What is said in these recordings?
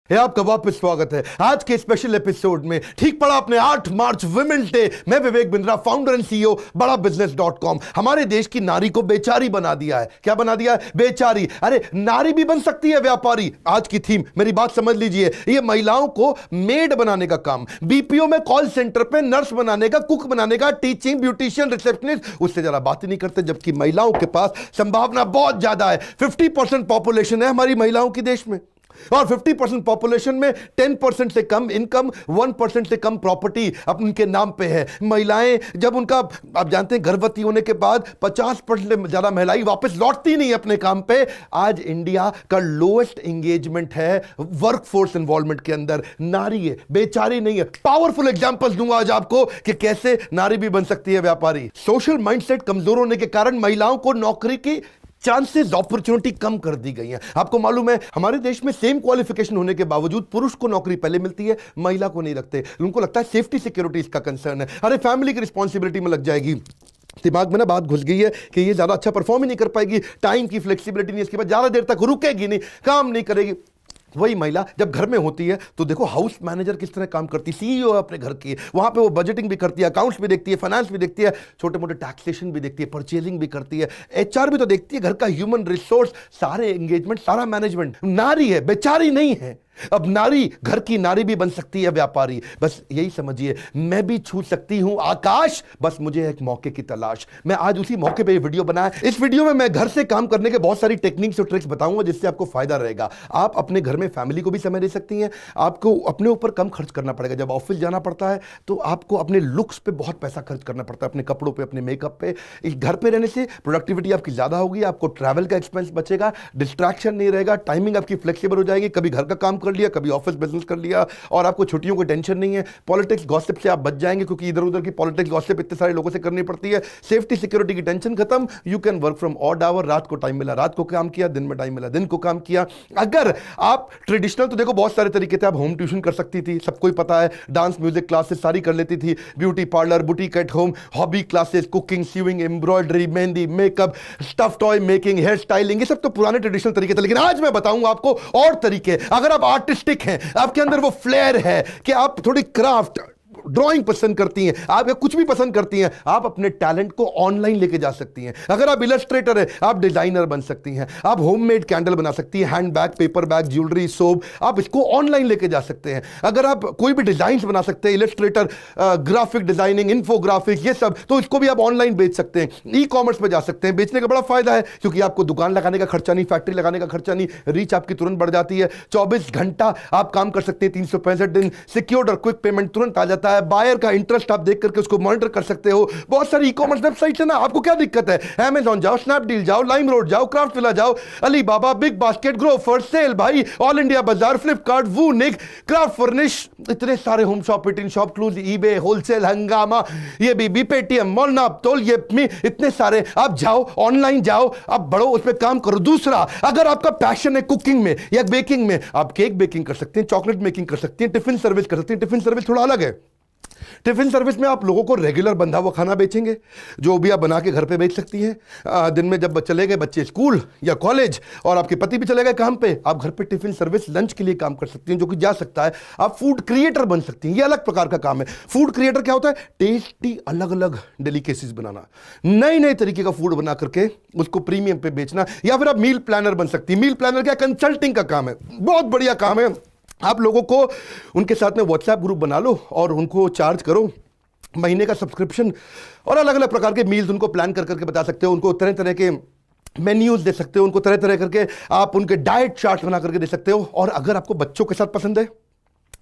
है आपका वापस स्वागत है आज के स्पेशल एपिसोड में। ठीक पड़ा अपने 8 मार्च वुमेन्स डे। मैं Vivek Bindra, founder and CEO बड़ा बिजनेस.com। हमारे देश की नारी को बेचारी बना दिया है। क्या बना दिया है? बेचारी। अरे नारी भी बन सकती है व्यापारी। आज की थीम, मेरी बात समझ लीजिए, ये महिलाओं को मेड बनाने का काम, बीपीओ में कॉल सेंटर पे नर्स बनाने का, कुक बनाने का, टीचिंग, ब्यूटिशियन, रिसेप्शनिस्ट, उससे जरा बात ही नहीं करते। जबकि महिलाओं के पास संभावना बहुत ज्यादा है। 50% पॉपुलेशन है हमारी महिलाओं की देश में, और 50% पॉपुलेशन में 10% से कम इनकम, 1% से कम प्रॉपर्टी उनके नाम पे है। महिलाएं जब उनका, आप जानते हैं, गर्भवती होने के बाद 50% से ज्यादा महिलाएं वापस लौटती नहीं अपने काम पे। आज इंडिया का लोएस्ट एंगेजमेंट है वर्कफोर्स इन्वॉल्वमेंट के अंदर। नारी है, बेचारी नहीं है। पावरफुल एग्जांपल्स दूंगा आज आपको कि कैसे नारी भी बन सकती है व्यापारी। सोशल माइंडसेट कमजोर होने के कारण महिलाओं को नौकरी की चांसेस, अपॉर्चुनिटी कम कर दी गई हैं। आपको मालूम है हमारे देश में सेम क्वालिफिकेशन होने के बावजूद पुरुष को नौकरी पहले मिलती है, महिला को नहीं रखते। उनको लगता है सेफ्टी सिक्योरिटी इसका कंसर्न है, अरे फैमिली की रिस्पॉन्सिबिलिटी में लग जाएगी। दिमाग में ना बात घुस गई है कि ये ज्यादा अच्छा परफॉर्म ही नहीं कर पाएगी, टाइम की फ्लेक्सिबिलिटी नहीं, इसके बाद ज्यादा देर तक रुकेगी नहीं, काम नहीं करेगी। वही महिला जब घर में होती है तो देखो हाउस मैनेजर किस तरह काम करती है, सीईओ अपने घर की, वहां पे वो बजटिंग भी करती है, अकाउंट्स भी देखती है, फाइनेंस भी देखती है, छोटे मोटे टैक्सेशन भी देखती है, परचेजिंग भी करती है, एचआर भी तो देखती है, घर का ह्यूमन रिसोर्स, सारे एंगेजमेंट, सारा मैनेजमेंट। नारी है, बेचारी नहीं है। अब नारी, घर की नारी भी बन सकती है व्यापारी। बस यही समझिए, मैं भी छू सकती हूं आकाश, बस मुझे एक मौके की तलाश। मैं आज उसी मौके पे ये वीडियो बनाया। इस वीडियो में मैं घर से काम करने के बहुत सारी टेक्निक्स और ट्रिक्स बताऊंगा जिससे आपको फायदा रहेगा। आप अपने घर में फैमिली को भी समय दे सकती हैं, आपको अपने ऊपर कम खर्च करना पड़ेगा। जब ऑफिस जाना पड़ता है तो आपको अपने लुक्स पे बहुत पैसा खर्च करना पड़ता है, अपने कपड़ों पे, अपने मेकअप पे। इस घर पे रहने से प्रोडक्टिविटी आपकी ज्यादा होगी, आपको ट्रैवल का एक्सपेंस बचेगा, डिस्ट्रैक्शन नहीं रहेगा, टाइमिंग आपकी फ्लेक्सिबल हो जाएगी। कभी घर का काम कर लिया, कभी ऑफिस बिजनेस कर लिया, और आपको छुट्टियों की टेंशन नहीं है। पॉलिटिक्स गॉसिप से आप बच जाएंगे, क्योंकि इधर उधर की पॉलिटिक्स गॉसिप इतने सारे लोगों से करनी पड़ती है। सेफ्टी सिक्योरिटी की टेंशन खत्म। You can work from odd hour. रात को टाइम मिला रात को काम किया, दिन में टाइम मिला दिन को काम किया। अगर आप ट्रेडिशनल, तो देखो बहुत सारे तरीके थे। आप होम ट्यूशन कर सकती थी, सबको ही पता है, डांस म्यूजिक क्लासेस सारी कर लेती थी, beauty parlour, boutique at home, hobby classes, cooking, sewing, embroidery, mehndi, makeup, stuff toy making, hair styling, ये सब तो पुराने ट्रेडिशनल तरीके थे। लेकिन आज मैं बताऊंगा आपको और तरीके। अगर आप आर्टिस्टिक हैं, आपके अंदर वो फ्लेयर है कि आप थोड़ी क्राफ्ट, ड्राइंग पसंद करती हैं, आप कुछ भी पसंद करती हैं, आप अपने टैलेंट को ऑनलाइन लेके जा सकती हैं। अगर आप इलस्ट्रेटर हैं, आप डिजाइनर बन सकती हैं, आप होममेड कैंडल बना सकती हैं, hand bag, paper bag, jewellery, soap, आप इसको ऑनलाइन लेके जा सकते हैं। अगर आप कोई भी डिजाइन बना सकते हैं, इलस्ट्रेटर, ग्राफिक डिजाइनिंग, इन्फोग्राफिक, ये सब, तो इसको भी आप ऑनलाइन बेच सकते हैं, ई कॉमर्स पे जा सकते हैं। बेचने का बड़ा फायदा है, क्योंकि आपको दुकान लगाने का खर्चा नहीं, फैक्ट्री लगाने का खर्चा नहीं, रीच आपकी तुरंत बढ़ जाती है। 24 घंटा आप काम कर सकते हैं, 365 दिन, सिक्योर्ड और क्विक पेमेंट तुरंत आ जाता है। बायर का इंटरेस्ट आप देख करके उसको मॉनिटर कर सकते हो। बहुत सारी ई कॉमर्स वेबसाइट है ना, आपको क्या दिक्कत है? अमेज़न जाओ, स्नैपडील जाओ, लाइमरोड जाओ, क्राफ्टविला जाओ, Alibaba, BigBasket, Grofer, sale भाई, All India Bazaar, Flipkart, Voonik, Craft Furnish, इतने सारे home shop, pit in shop, Clues, eBay, wholesale, Hungama, ये भी, पेटीएम, मोलना, तोल, ये इतने सारे। आप जाओ, ऑनलाइन जाओ, आप बढ़ो, उस पर काम करो। दूसरा, अगर आपका पैशन है कुकिंग में या बेकिंग में, आप केक बेकिंग कर सकते हैं, चॉकलेट मेकिंग कर सकते हैं, टिफिन सर्विस कर सकते हैं। टिफिन सर्विस थोड़ा अलग है। टिफिन सर्विस में आप लोगों को रेगुलर बंधा हुआ खाना बेचेंगे, जो भी आप बना के घर पे बेच सकती हैं। दिन में जब चले गए बच्चे स्कूल या कॉलेज और आपके पति भी चले गए काम पे, आप घर पे टिफिन सर्विस लंच के लिए काम कर सकती हैं, जो कि जा सकता है। आप फूड क्रिएटर बन सकती हैं, ये अलग प्रकार का काम है। फूड क्रिएटर क्या होता है? टेस्टी अलग अलग डेलिकेसीज बनाना, नए नए तरीके का फूड बना करके उसको प्रीमियम पे बेचना। या फिर आप मील प्लानर बन सकती हैं। मील प्लानर क्या? कंसल्टिंग का काम है, बहुत बढ़िया काम है। आप लोगों को उनके साथ में व्हाट्सएप ग्रुप बना लो और उनको चार्ज करो महीने का सब्सक्रिप्शन, और अलग अलग प्रकार के मील्स उनको प्लान कर करके बता सकते हो, उनको तरह तरह के मेन्यूज दे सकते हो, उनको तरह तरह करके आप उनके डाइट चार्ट बना करके दे सकते हो। और अगर आपको बच्चों के साथ पसंद है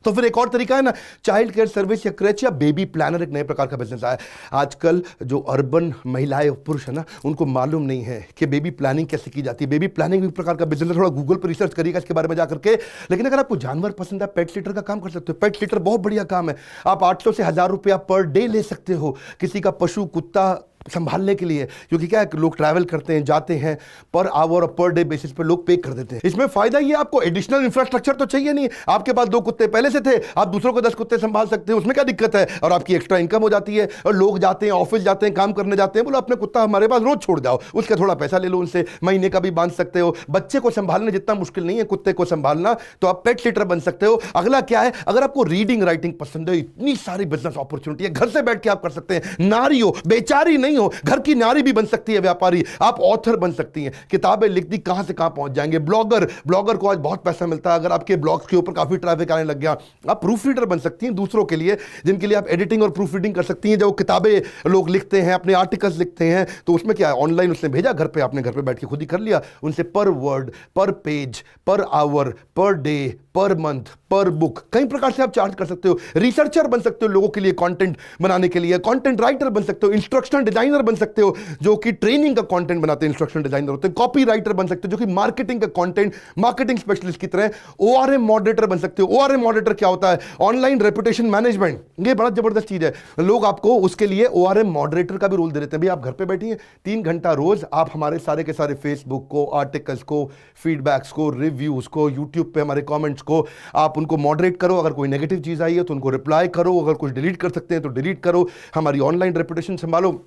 तो फिर एक और तरीका है ना, चाइल्ड केयर सर्विस या क्रेच या बेबी प्लानर, एक नए प्रकार का बिजनेस आया। आजकल जो अर्बन महिलाएं पुरुष है ना, उनको मालूम नहीं है कि बेबी प्लानिंग कैसे की जाती है। बेबी प्लानिंग भी एक प्रकार का बिजनेस है, थोड़ा गूगल पर रिसर्च करिएगा इसके बारे में जाकर के। लेकिन अगर आपको जानवर पसंद है, पेट सिटर का काम कर सकते हो। पेट सिटर बहुत बढ़िया काम है। आप 800 से 1000 रुपया पर डे ले सकते हो। किसी का पशु, कुत्ता, संभालने के लिए, क्योंकि क्या है, लोग ट्रैवल करते हैं, जाते हैं, पर आवर और पर डे बेसिस पे लोग पे कर देते हैं। इसमें फायदा ये, आपको एडिशनल इंफ्रास्ट्रक्चर तो चाहिए नहीं, आपके पास 2 कुत्ते पहले से थे, आप दूसरों को 10 कुत्ते संभाल सकते हैं, उसमें क्या दिक्कत है, और आपकी एक्स्ट्रा इनकम हो जाती है। और लोग जाते हैं, ऑफिस जाते हैं, काम करने जाते हैं, बोलो अपने कुत्ता हमारे पास रोज छोड़ जाओ, उसका थोड़ा पैसा ले लो उनसे, महीने का भी बांध सकते हो। बच्चे को संभालने जितना मुश्किल नहीं है कुत्ते को संभालना, तो आप पेट सिटर बन सकते हो। अगला क्या है, अगर आपको रीडिंग राइटिंग पसंद है, इतनी सारी बिजनेस अपॉर्चुनिटी है, घर से बैठ के आप कर सकते हैं। नारी हो, बेचारी नहीं हो, घर की नारी भी बन सकती है व्यापारी, आप ऑथर बन सकती हैं, किताबें लिख दी, कहां से कहां पहुंच जाएंगे। ब्लॉगर को आज बहुत पैसा मिलता है, अगर आपके ब्लॉग्स के ऊपर काफी ट्रैफिक आने लग गया। आप प्रूफ रीडर बन सकती हैं दूसरों के लिए, जिनके लिए आप एडिटिंग और प्रूफ रीडिंग कर सकती हैं। जो किताबें लोग लिखते हैं, अपने आर्टिकल्स लिखते हैं, तो उसमें क्या है, ऑनलाइन उसने भेजा, घर पे आपने घर पे बैठ के खुद ही कर लिया, उनसे पर वर्ड, पर page, per hour, per day, per month, पर बुक, कई प्रकार से आप चार्ज कर सकते हो। रिसर्चर बन सकते हो, लोगों के लिए कंटेंट बनाने के लिए, कंटेंट राइटर बन सकते हो, इंस्ट्रक्शनल डिजाइनर बन सकते हो, जो कि ट्रेनिंग का कंटेंट बनाते हैं, इंस्ट्रक्शनल डिजाइनर होते हैं, कॉपी राइटर बन सकते हो, जो कि मार्केटिंग का कंटेंट, मार्केटिंग स्पेशलिस्ट की तरह, ओआरएम मॉडरेटर बन सकते हो। ओआरएम मॉडरेटर क्या होता है, ऑनलाइन रेपुटेशन मैनेजमेंट, ये बड़ा जबरदस्त चीज है। लोग आपको उसके लिए ओआरएम मॉडरेटर का भी रोल दे देते हैं। भाई आप घर पे बैठिए, 3 घंटा रोज आप हमारे सारे के सारे फेसबुक को, आर्टिकल्स को, फीडबैक्स को, रिव्यूज को, यूट्यूब पे हमारे कमेंट्स को आप उनको मॉडरेट करो। अगर कोई नेगेटिव चीज आई है तो उनको रिप्लाई करो, अगर कुछ डिलीट कर सकते हैं तो डिलीट करो, हमारी ऑनलाइन रेपुटेशन संभालो।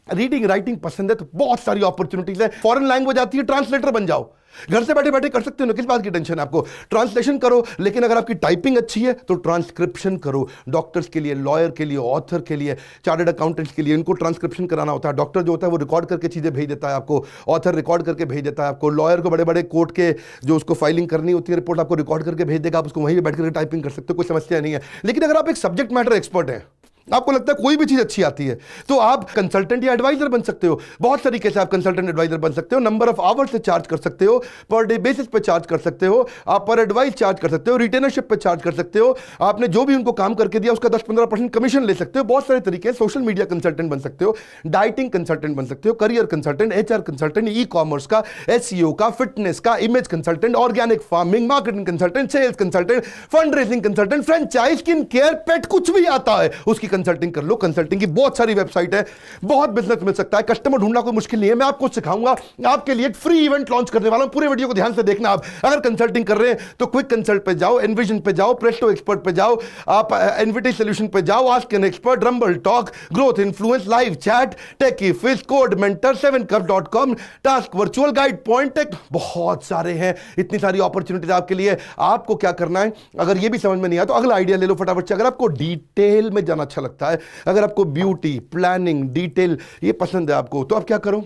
रीडिंग राइटिंग पसंद है तो बहुत सारी अपॉर्चुनिटीज है। फॉरेन लैंग्वेज आती है, ट्रांसलेटर बन जाओ, घर से बैठे बैठे कर सकते हो ना, किस बात की टेंशन है आपको। ट्रांसलेशन करो, लेकिन अगर आपकी टाइपिंग अच्छी है तो ट्रांसक्रिप्शन करो। डॉक्टर्स के लिए, लॉयर के लिए, ऑथर के लिए, चार्टर्ड अकाउंटेंट्स के लिए, इनको ट्रांसक्रिप्शन कराना होता है। डॉक्टर जो होता है वो रिकॉर्ड करके चीजें भेज देता है आपको, ऑथर रिकॉर्ड करके भेज देता है आपको, लॉयर को बड़े बड़े कोर्ट के जो उसको फाइलिंग करनी होती है, रिपोर्ट आपको रिकॉर्ड करके भेज देगा, आप उसको वहीं बैठ कर टाइपिंग कर सकते हो, कोई समस्या नहीं है। लेकिन अगर आप एक सब्जेक्ट मैटर एक्सपर्ट हैं, आपको लगता है कोई भी चीज अच्छी आती है, तो आप कंसल्टेंट या एडवाइजर बन सकते हो। बहुत तरीके से आप कंसल्टेंट एडवाइजर बन सकते हो। नंबर ऑफ आवर्स से चार्ज कर सकते हो, पर डे बेसिस पे चार्ज कर सकते हो, आप पर एडवाइस चार्ज कर सकते हो, रिटेनरशिप पे चार्ज कर सकते हो, आपने जो भी उनको काम करके दिया उसका 10-15% कमीशन ले सकते हो। बहुत सारे तरीके। सोशल मीडिया कंसल्टेंट बन सकते हो, डाइटिंग कंसल्टेंट बन सकते हो, career consultant, HR consultant, e commerce का, एसईओ का, फिटनेस का, image consultant, organic farming, marketing consultant, sales consultant, fund raising consultant, franchise, skin care, pet, कुछ भी आता है उसकी कंसल्टिंग कर लो। कंसल्टिंग की बहुत सारी वेबसाइट है, बहुत बिजनेस मिल सकता है। कस्टमर ढूंढना कोई मुश्किल नहीं है, मैं आपको सिखाऊंगा। आपके लिए एक फ्री इवेंट लॉन्च करने वाला हूं, पूरे वीडियो को ध्यान से देखना। आप अगर कंसल्टिंग कर रहे हैं तो क्विक कंसल्ट पे जाओ, एनविजन पे जाओ, प्रेस्टो एक्सपर्ट पे जाओ, आप एनवीटी सॉल्यूशन पे जाओ, ask an expert, Rumble Talk, growth influence, live chat, techie fish, code mentor, 7cup.com, task, virtual guide, point, बहुत सारे हैं। इतनी सारी अपॉर्चुनिटीज आपके लिए। आपको क्या करना है, अगर ये भी समझ में नहीं आया तो अगला आइडिया ले लो फटाफट से। अगर आपको डिटेल में जाना अच्छा लगता है, अगर आपको ब्यूटी, प्लानिंग, डिटेल ये पसंद है आपको, तो आप क्या करो,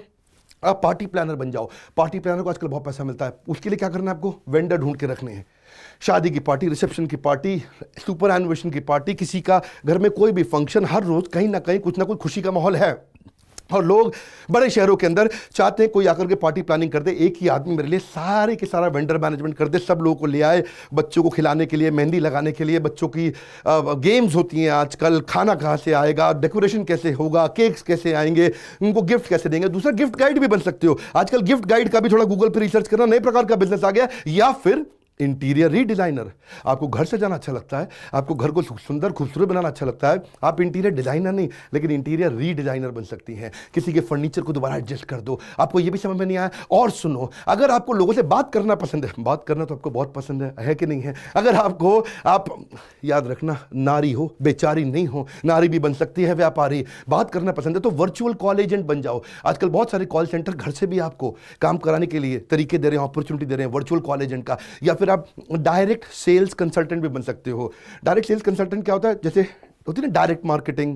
आप पार्टी प्लानर बन जाओ। पार्टी प्लानर को आजकल बहुत पैसा मिलता है। उसके लिए क्या करना है, आपको वेंडर ढूंढ के रखने हैं। शादी की पार्टी, रिसेप्शन की पार्टी, सुपर एनिवर्सरी की पार्टी, किसी का घर में कोई भी फंक्शन, हर रोज कहीं ना कहीं कुछ ना कुछ खुशी का माहौल है। और लोग बड़े शहरों के अंदर चाहते हैं कोई आकर के पार्टी प्लानिंग कर दे, एक ही आदमी मेरे लिए सारे के सारा वेंडर मैनेजमेंट कर दे, सब लोगों को ले आए, बच्चों को खिलाने के लिए, मेहंदी लगाने के लिए, बच्चों की गेम्स होती हैं आजकल, खाना कहाँ से आएगा, डेकोरेशन कैसे होगा, केक्स कैसे आएंगे, उनको गिफ्ट कैसे देंगे। दूसरा, गिफ्ट गाइड भी बन सकते हो। आजकल गिफ्ट गाइड का भी थोड़ा गूगल पर रिसर्च करना, नए प्रकार का बिजनेस आ गया। या फिर इंटीरियर रीडिजाइनर, आपको घर से जाना अच्छा लगता है, आपको घर को सुंदर खूबसूरत बनाना अच्छा लगता है, आप इंटीरियर डिजाइनर नहीं लेकिन इंटीरियर रीडिजाइनर बन सकती हैं। किसी के फर्नीचर को दोबारा एडजस्ट कर दो। आपको ये भी समझ में नहीं आया, और सुनो, अगर आपको लोगों से बात करना पसंद है, बात करना तो आपको बहुत पसंद है कि नहीं है, अगर आपको, आप याद रखना, नारी हो, बेचारी नहीं हो, नारी भी बन सकती है व्यापारी। बात करना पसंद है तो वर्चुअल कॉल एजेंट बन जाओ। आजकल बहुत सारे कॉल सेंटर घर से भी आपको काम कराने के लिए तरीके दे रहे हैं, अपॉर्चुनिटी दे रहे हैं वर्चुअल कॉल एजेंट का। या फिर आप डायरेक्ट सेल्स कंसल्टेंट भी बन सकते हो। डायरेक्ट सेल्स कंसल्टेंट क्या होता है, जैसे होती है ना डायरेक्ट मार्केटिंग,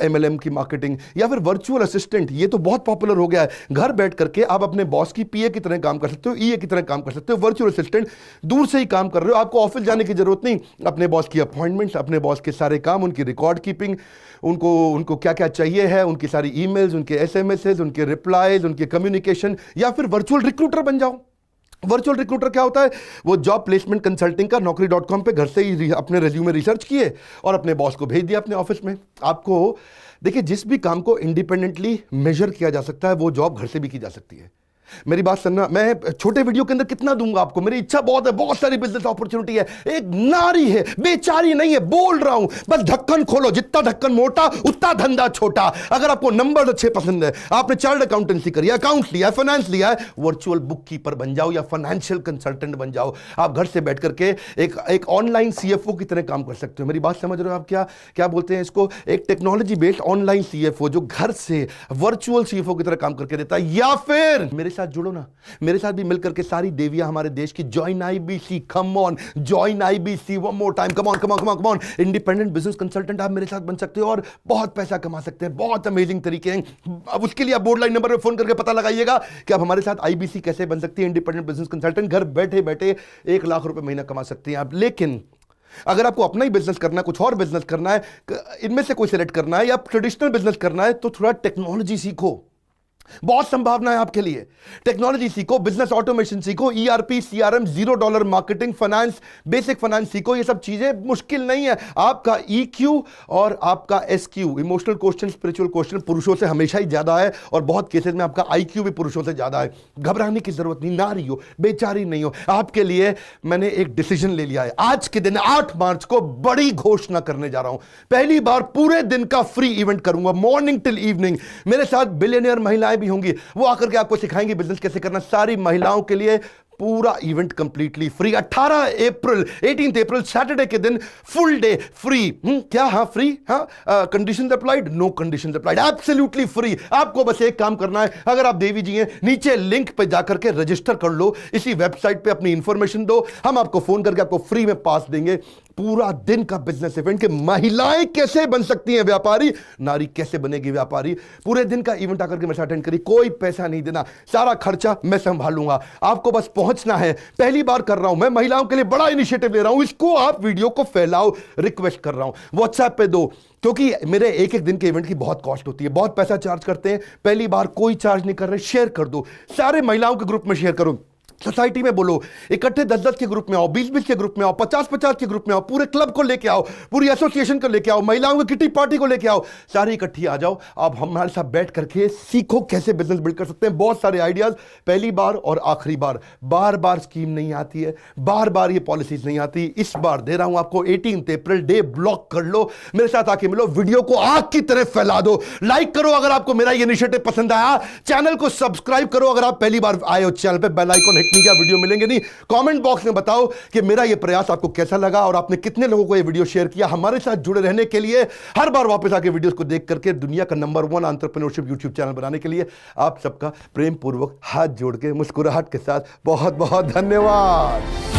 MLM की मार्केटिंग, या फिर वर्चुअल असिस्टेंट, ये तो बहुत पॉपुलर हो गया है। घर बैठ करके आप अपने बॉस की PA की तरह काम कर सकते हो, EA की तरह काम कर सकते हो। वर्चुअल असिस्टेंट, दूर से ही काम कर रहे हो, आपको ऑफिस जाने की जरूरत नहीं। अपने बॉस की अपॉइंटमेंट्स, अपने बॉस के सारे काम, उनकी रिकॉर्ड कीपिंग, उनको क्या क्या चाहिए है, उनकी सारी ईमेल्स, उनके SMS, उनके रिप्लाईज, उनके कम्युनिकेशन। या फिर वर्चुअल रिक्रूटर बन जाओ। वर्चुअल रिक्रूटर क्या होता है, वो जॉब प्लेसमेंट कंसल्टिंग का naukri.com पे घर से ही अपने रेज्यूमे रिसर्च किए और अपने बॉस को भेज दिया अपने ऑफिस में। आपको देखिए, जिस भी काम को इंडिपेंडेंटली मेजर किया जा सकता है वो जॉब घर से भी की जा सकती है। मेरी बात सुनना, मैं छोटे वीडियो के अंदर कितना दूंगा आपको, मेरी इच्छा बहुत है, बहुत सारी बिजनेस अपॉर्चुनिटी है। एक नारी है, बेचारी नहीं है, बोल रहा हूं, बस ढक्कन खोलो, जितना ढक्कन मोटा उतना धंधा छोटा। अगर आपको नंबर अच्छे पसंद है, आपने चार्टर्ड अकाउंटेंसी करी, अकाउंट लिया, फाइनेंस लिया है, वर्चुअल बुक कीपर बन जाओ या फाइनेंशियल कंसल्टेंट बन जाओ। आप घर से बैठ करके एक ऑनलाइन सीएफओ की तरह काम कर सकते हो। मेरी बात समझ रहे हो आप? क्या क्या बोलते हैं इसको, एक टेक्नोलॉजी बेस्ड ऑनलाइन सीएफओ जो घर से वर्चुअल सीएफओ की तरह काम करके देता है। या फिर मेरे साथ जुड़ो ना, मेरे साथ भी मिलकर के सारी देवियां हमारे देश की, join IBC, come on, join IBC one more time, come on come on come on come on. Independent business consultant आप मेरे साथ बन सकते हो और बहुत पैसा कमा सकते हैं। बहुत अमेजिंग तरीके हैं। अब उसके लिए आप बोर्ड लाइन नंबर पे फोन करके पता लगाइएगा कि आप हमारे साथ आईबीसी कैसे बन सकती है, इंडिपेंडेंट बिजनेस कंसल्टेंट। घर बैठे बैठे 1 लाख रुपए महीना कमा सकते हैं आप। लेकिन अगर आपको अपना ही बिजनेस करना है, कुछ और बिजनेस करना है, इनमें से कोई सिलेक्ट करना है या ट्रेडिशनल बिजनेस करना है, तो थोड़ा टेक्नोलॉजी सीखो। बहुत संभावना है आपके लिए। टेक्नोलॉजी सीखो, बिजनेस ऑटोमेशन सीखो, ERP, CRM, $0 marketing, finance, basic finance सीखो। ये सब चीजें मुश्किल नहीं है। आपका ईक्यू और आपका SQ, emotional question, spiritual question, पुरुषों से हमेशा ही ज्यादा है और बहुत केसेस में आपका आईक्यू भी पुरुषों से ज्यादा है। घबराने की जरूरत नहीं, नारी हो, बेचारी नहीं हो। आपके लिए मैंने एक डिसीजन ले लिया है। आज के दिन 8 मार्च को बड़ी घोषणा करने जा रहा हूं। पहली बार पूरे दिन का फ्री इवेंट करूंगा, मॉर्निंग टिल इवनिंग। मेरे साथ बिलियनियर महिलाएं भी होंगी, वो आकर के आपको सिखाएंगी बिजनेस कैसे करना। सारी महिलाओं के लिए पूरा event completely free. 18 April Saturday के दिन फुल डे फ्री। क्या? हाँ फ्री। हाँ, condition applied? No condition applied, absolutely free. आपको बस एक काम करना है, अगर आप देवी जी हैं, नीचे लिंक पे जाकर के रजिस्टर कर लो, इसी वेबसाइट पे अपनी इंफॉर्मेशन दो, हम आपको फोन करके आपको फ्री में पास देंगे। पूरा दिन का बिजनेस इवेंट कि महिलाएं कैसे बन सकती हैं व्यापारी, नारी कैसे बनेगी व्यापारी। पूरे दिन का इवेंट आकर के मेरे साथ अटेंड करिए, कोई पैसा नहीं देना, सारा खर्चा मैं संभालूंगा। आपको बस पहुंचना है। पहली बार कर रहा हूं मैं, महिलाओं के लिए बड़ा इनिशिएटिव ले रहा हूं, इसको आप वीडियो को फैलाओ, रिक्वेस्ट कर रहा हूं, व्हाट्सएप पे दो, क्योंकि मेरे एक एक दिन के इवेंट की बहुत कॉस्ट होती है, बहुत पैसा चार्ज करते हैं। पहली बार कोई चार्ज नहीं कर रहे, शेयर कर दो, सारे महिलाओं के ग्रुप में शेयर करो, सोसाइटी में बोलो, इकट्ठे 10-10 के ग्रुप में आओ, 20-20 के ग्रुप में आओ, 50-50 के ग्रुप में आओ, पूरे क्लब को लेके आओ, पूरी एसोसिएशन को लेके आओ, महिलाओं की किटी पार्टी को लेके आओ, सारी इकट्ठी आ जाओ। अब हमारे साथ बैठ करके सीखो कैसे बिजनेस बिल्ड कर सकते हैं। बहुत सारे आइडियाज, पहली बार और आखिरी बार, बार बार स्कीम नहीं आती है, बार बार ये पॉलिसीज नहीं आती। इस बार दे रहा हूं आपको 18 अप्रैल, डे ब्लॉक कर लो, मेरे साथ आके मिलो, वीडियो को आग की तरह फैला दो, लाइक करो अगर आपको मेरा ये इनिशिएटिव पसंद आया, चैनल को सब्सक्राइब करो अगर आप पहली बार आए हो चैनल पे, बेल आइकन हिट नहीं किया वीडियो मिलेंगे नहीं। कमेंट बॉक्स में बताओ कि मेरा ये प्रयास आपको कैसा लगा और आपने कितने लोगों को ये वीडियो शेयर किया। हमारे साथ जुड़े रहने के लिए, हर बार वापस आके वीडियोस को देख करके दुनिया का नंबर 1 एंटरप्रेन्योरशिप यूट्यूब चैनल बनाने के लिए आप सबका प्रेम पूर्वक हाथ जोड़ के मुस्कुराहट के साथ बहुत बहुत धन्यवाद।